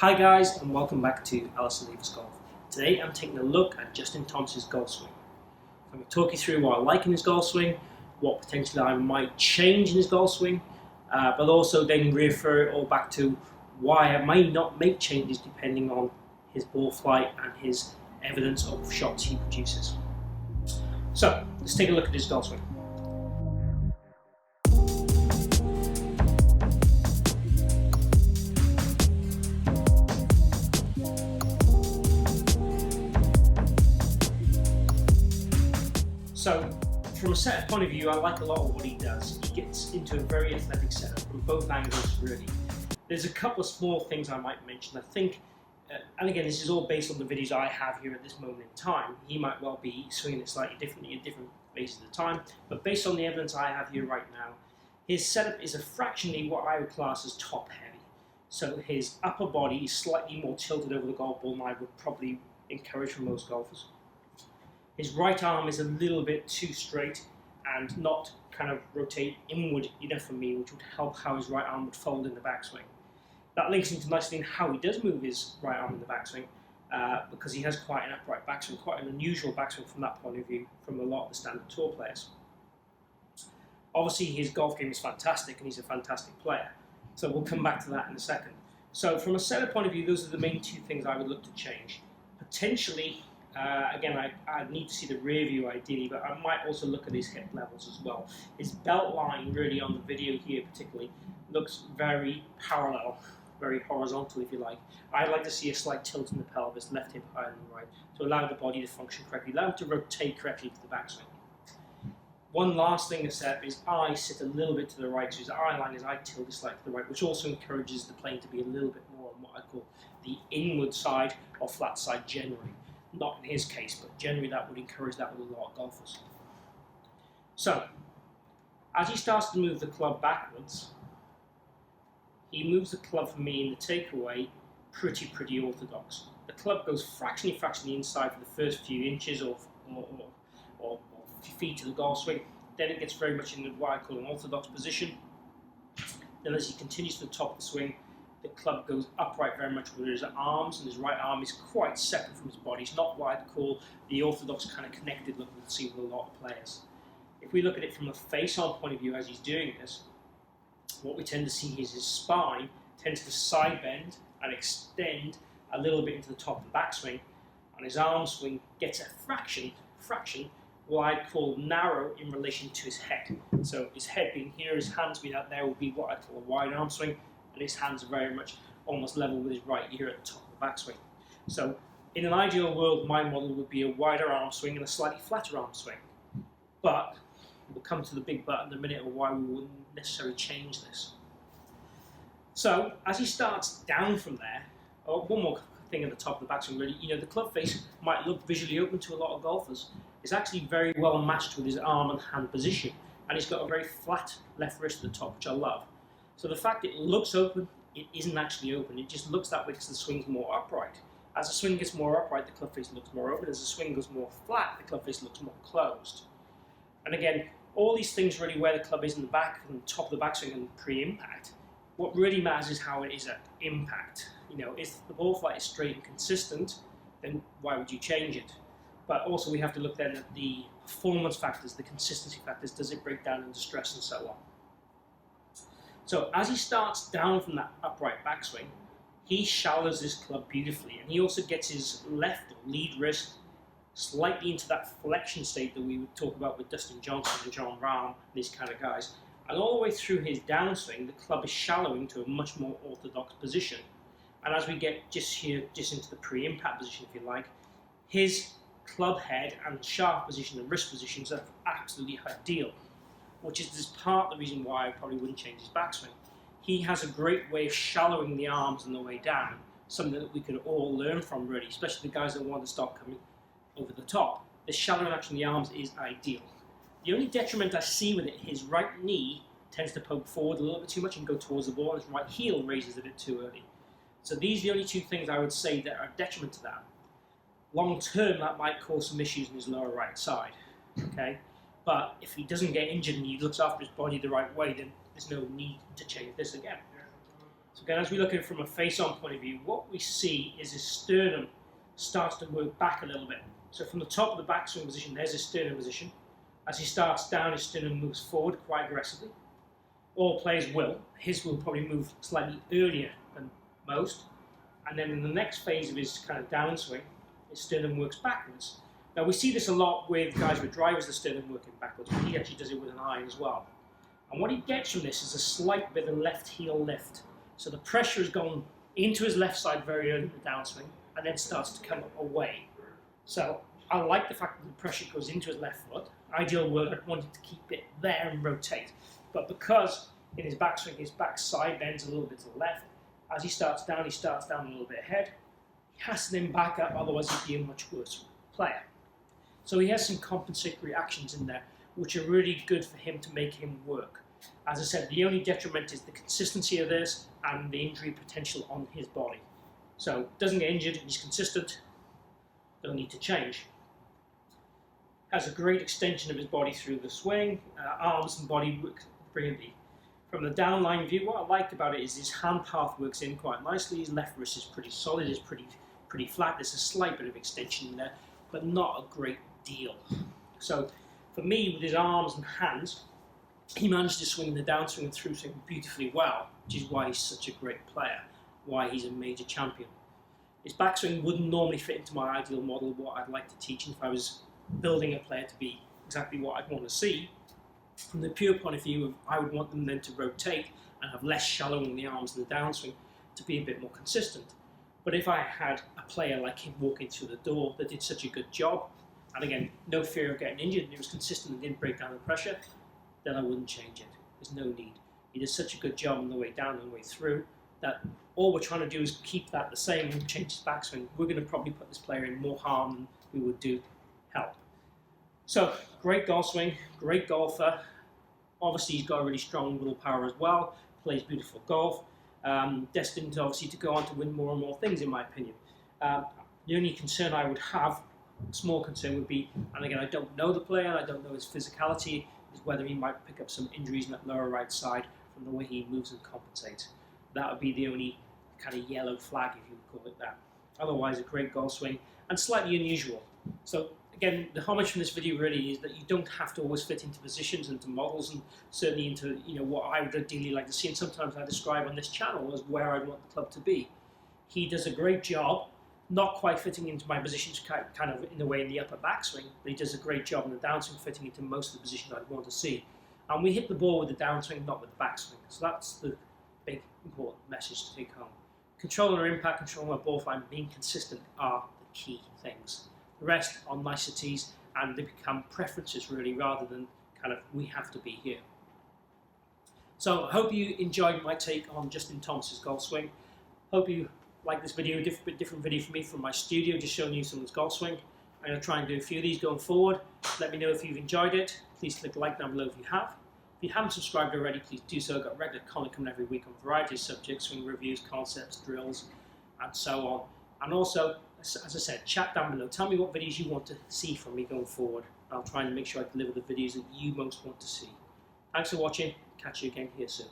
Hi guys, and welcome back to Alistair Davies Golf. Today I'm taking a look at Justin Thomas's golf swing. I'm going to talk you through what I like in his golf swing, what potentially I might change in his golf swing, but also then refer it all back to why I might not make changes depending on his ball flight and his evidence of shots he produces. So, let's take a look at his golf swing. So, from a setup point of view, I like a lot of what he does. He gets into a very athletic setup from both angles, really. There's a couple of small things I might mention. I think, and again, this is all based on the videos I have here at this moment in time. He might well be swinging it slightly differently at different phases of the time, but based on the evidence I have here right now, his setup is a fractionally what I would class as top heavy. So his upper body is slightly more tilted over the golf ball than I would probably encourage from most golfers. His right arm is a little bit too straight and not kind of rotate inward enough for me, which would help how his right arm would fold in the backswing. That links into nicely in how he does move his right arm in the backswing, because he has quite an upright backswing, quite an unusual backswing from that point of view from a lot of the standard tour players. Obviously his golf game is fantastic and he's a fantastic player, so we'll come back to that in a second. So from a setup point of view, those are the main two things I would look to change. Potentially, again, I need to see the rear view ideally, but I might also look at his hip levels as well. His belt line, really on the video here particularly, looks very parallel, very horizontal if you like. I'd like to see a slight tilt in the pelvis, left hip higher than the right, to allow the body to function correctly, allow it to rotate correctly to the backswing. One last thing to set up is I sit a little bit to the right, so his eye line is I tilt slightly to the right, which also encourages the plane to be a little bit more on what I call the inward side or flat side generally. Not in his case, but generally that would encourage that with a lot of golfers. So, as he starts to move the club backwards, he moves the club for me in the takeaway pretty orthodox. The club goes fractionally inside for the first few inches or feet of the golf swing. Then it gets very much in what I call an orthodox position. Then as he continues to the top of the swing, the club goes upright very much with his arms, and his right arm is quite separate from his body. It's not what I'd call the orthodox kind of connected look we'll see with a lot of players. If we look at it from a face-on point of view as he's doing this, what we tend to see is his spine tends to side bend and extend a little bit into the top of the backswing, and his arm swing gets a fraction what I'd call narrow in relation to his head. So his head being here, his hands being out there would be what I call a wide arm swing, and his hands are very much almost level with his right ear at the top of the backswing. So in an ideal world, my model would be a wider arm swing and a slightly flatter arm swing. But we'll come to the big but in a minute of why we wouldn't necessarily change this. So as he starts down from there, one more thing at the top of the backswing really, the club face might look visually open to a lot of golfers. It's actually very well matched with his arm and hand position, and he's got a very flat left wrist at the top, which I love. So the fact it looks open, it isn't actually open. It just looks that way because the swing's more upright. As the swing gets more upright, the club face looks more open. As the swing goes more flat, the club face looks more closed. And again, all these things really where the club is in the back and the top of the backswing and pre-impact. What really matters is how it is at impact. If the ball flight is straight and consistent, then why would you change it? But also we have to look then at the performance factors, the consistency factors. Does it break down under stress and so on? So as he starts down from that upright backswing, he shallows his club beautifully, and he also gets his left or lead wrist slightly into that flexion state that we would talk about with Dustin Johnson and John Rahm and these kind of guys. And all the way through his downswing, the club is shallowing to a much more orthodox position. And as we get just into the pre-impact position, if you like, his club head and shaft position and wrist positions are absolutely ideal, which is part of the reason why I probably wouldn't change his backswing. He has a great way of shallowing the arms on the way down, something that we could all learn from really, especially the guys that want to start coming over the top. The shallowing action of the arms is ideal. The only detriment I see with it, his right knee tends to poke forward a little bit too much and go towards the ball, and his right heel raises a bit too early. So these are the only two things I would say that are a detriment to that. Long term, that might cause some issues in his lower right side. Okay? But if he doesn't get injured and he looks after his body the right way, then there's no need to change this again. So again, as we look at it from a face-on point of view, what we see is his sternum starts to work back a little bit. So from the top of the backswing position, there's his sternum position. As he starts down, his sternum moves forward quite aggressively. All players will. His will probably move slightly earlier than most. And then in the next phase of his kind of downswing, his sternum works backwards. Now we see this a lot with guys with drivers, the sternum working backwards, but he actually does it with an iron as well. And what he gets from this is a slight bit of left heel lift. So the pressure has gone into his left side very early in the downswing and then starts to come away. So I like the fact that the pressure goes into his left foot. Ideal world, I'd want him to keep it there and rotate. But because in his backswing, his backside bends a little bit to the left, as he starts down a little bit ahead. He has to then back up, otherwise he'd be a much worse player. So he has some compensatory actions in there, which are really good for him to make him work. As I said, the only detriment is the consistency of this and the injury potential on his body. So doesn't get injured, he's consistent, don't need to change. Has a great extension of his body through the swing, arms and body work brilliantly. From the downline view, what I like about it is his hand path works in quite nicely. His left wrist is pretty solid, is pretty flat. There's a slight bit of extension in there, but not a great deal. So for me, with his arms and hands, he managed to swing the downswing and through swing beautifully well, which is why he's such a great player, why he's a major champion. His backswing wouldn't normally fit into my ideal model of what I'd like to teach if I was building a player to be exactly what I'd want to see. From the pure point of view of I would want them then to rotate and have less shallow in the arms and the downswing to be a bit more consistent. But if I had a player like him walking through the door that did such a good job, and again, no fear of getting injured, and he was consistent and didn't break down the pressure, then I wouldn't change it. There's no need. He does such a good job on the way down and the way through that all we're trying to do is keep that the same and change his backswing. We're going to probably put this player in more harm than we would do help. So, great golf swing, great golfer. Obviously, he's got a really strong willpower as well, plays beautiful golf. Destined obviously to go on to win more and more things, in my opinion. The only concern I would have, small concern, would be, and again, I don't know the player, I don't know his physicality, is whether he might pick up some injuries in that lower right side from the way he moves and compensates. That would be the only kind of yellow flag, if you would call it that. Otherwise, a great golf swing and slightly unusual. So again, the homage from this video really is that you don't have to always fit into positions and to models, and certainly into what I would ideally like to see. And sometimes I describe on this channel as where I want the club to be. He does a great job, not quite fitting into my positions, kind of in the way in the upper backswing, but he does a great job in the downswing, fitting into most of the positions I'd want to see. And we hit the ball with the downswing, not with the backswing. So that's the big important message to take home. Controlling our impact, controlling our ball flight, and being consistent are the key things. The rest are niceties, and they become preferences really, rather than kind of we have to be here. So I hope you enjoyed my take on Justin Thomas's golf swing. Hope you like this video, a different video for me from my studio, just showing you someone's golf swing. I'm going to try and do a few of these going forward. Let me know if you've enjoyed it. Please click like down below if you have. If you haven't subscribed already, please do so. I've got regular content coming every week on a variety of subjects, swing reviews, concepts, drills, and so on. And also, as I said, chat down below. Tell me what videos you want to see from me going forward. I'll try and make sure I deliver the videos that you most want to see. Thanks for watching. Catch you again here soon.